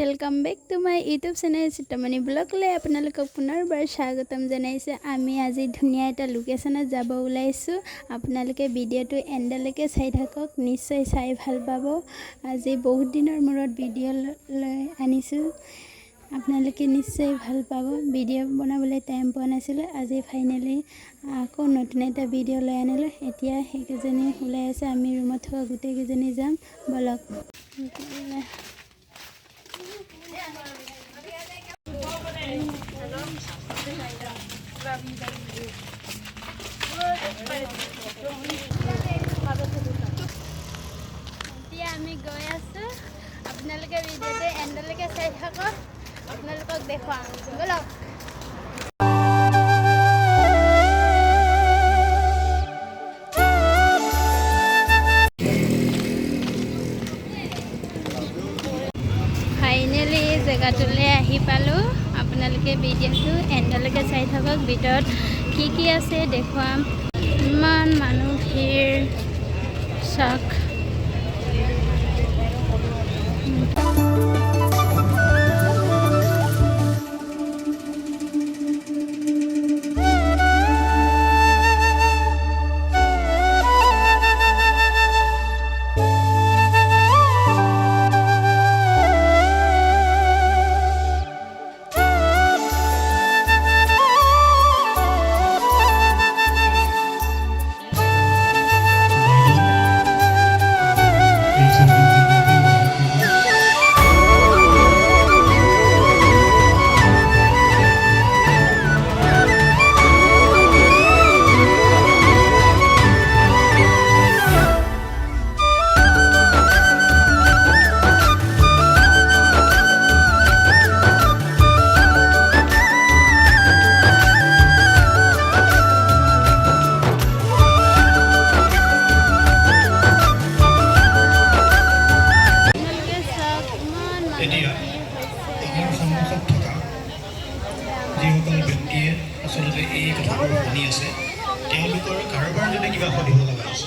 Welcome back to my YouTube channel Chitramoni blog ले आपनालोকক पुनरबार स्वागतम जनाइছো। आमी আজি ধুনিয়া এটা লোকেশনত যাব ওলাইছো। आपनालोके ভিডিওটো এন্ডলৈকে চাই থাকক, নিশ্চয় চাই ভাল পাব। আজি বহুত দিনৰ মূৰত ভিডিও লৈ আনিছো, आपनालोके निश्चय ভাল পাব। ভিডিও বনাবলৈ টাইম পোৱা নাছিল, আজি ফাইনালি আকৌ নতুন এটা ভিডিও লৈ আনিলো। এতিয়া হেকেজনী ওলাই আছে, আমি ৰুমত থকা গোটেই কেজনী যাম, বলক। এতিয়া আমি গৈ আছো, আপোনালোকে ভিডিওটো এন্ডলৈকে চাই থাকক, আপোনালোকক দেখুৱাম, বলক। फाइनली जगहटुले आহি পালো। আপোনালোকে ভিডিওটো এন্ডলৈকে চাই থাকক, ভিতৰত কি আছে দেখুৱাম। ইমান মানুহ ভিৰ চাওক। যিসকল ব্যক্তিয়ে আসলে এই কথাবোৰ শুনি আছে, তেওঁলোকৰ কাৰোবাৰ যদি কিবা সুধিব লগা আছে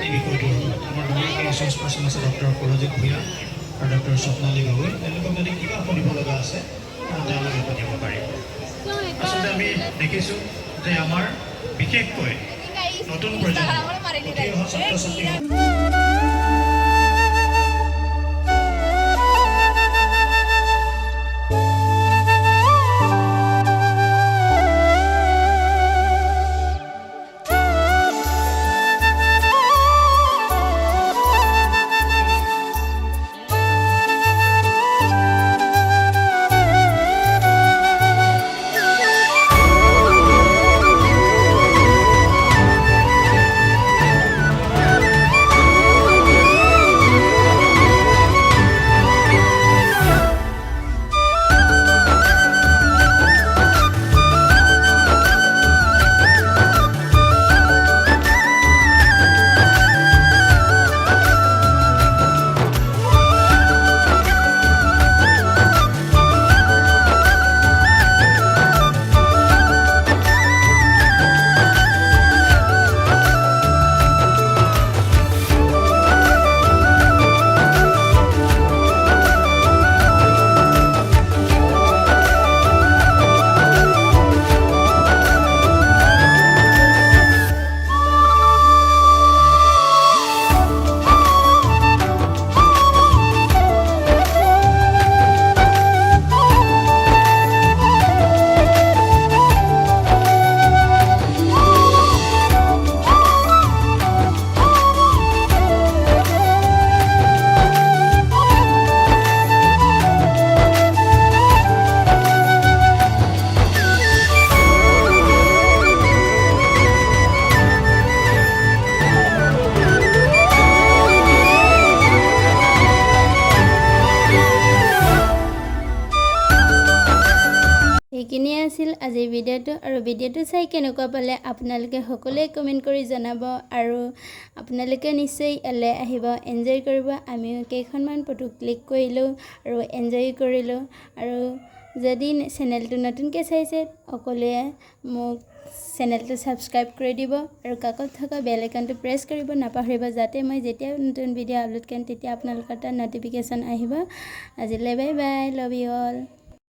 এই বিষয়টো, আমাৰ ৰিচাৰ্চ পাৰ্চন আছে ডক্টৰ সুৰজিৎ ভূঞা আৰু ডক্টৰ স্বপ্নালী গগৈ, তেওঁলোকক যদি কিবা সুধিব লগা আছে তেওঁলোকে সুধিব পাৰিব। আচলতে আমি দেখিছোঁ যে আমাৰ বিশেষকৈ নতুন প্ৰজন্ম উঠি অহা ছাত্ৰ ছাত্ৰী এইখিনি আছিল আজিৰ ভিডিওটো। আৰু ভিডিওটো চাই কেনেকুৱা পালে আপোনালোকে সকলোৱে কমেণ্ট কৰি জনাব, আৰু আপোনালোকে নিশ্চয় ইয়ালৈ আহিব, এনজয় কৰিব। আমিও কেইখনমান ফটো ক্লিক কৰিলোঁ আৰু এনজয় কৰিলোঁ, আৰু যদি চেনেলটো নতুনকৈ চাইছে সকলোৱে মোক চেনেলটো ছাবস্ক্ৰাইব কৰি দিব আৰু কাষত থকা বেল আইকনটো প্ৰেছ কৰিব নাপাহৰিব যাতে মই যেতিয়া নতুন ভিডিঅ' আপলোড কৰিম তেতিয়া আপোনালোকৰ তাত ন'টিফিকেশ্যন আহিব আজিলৈ bye bye love you all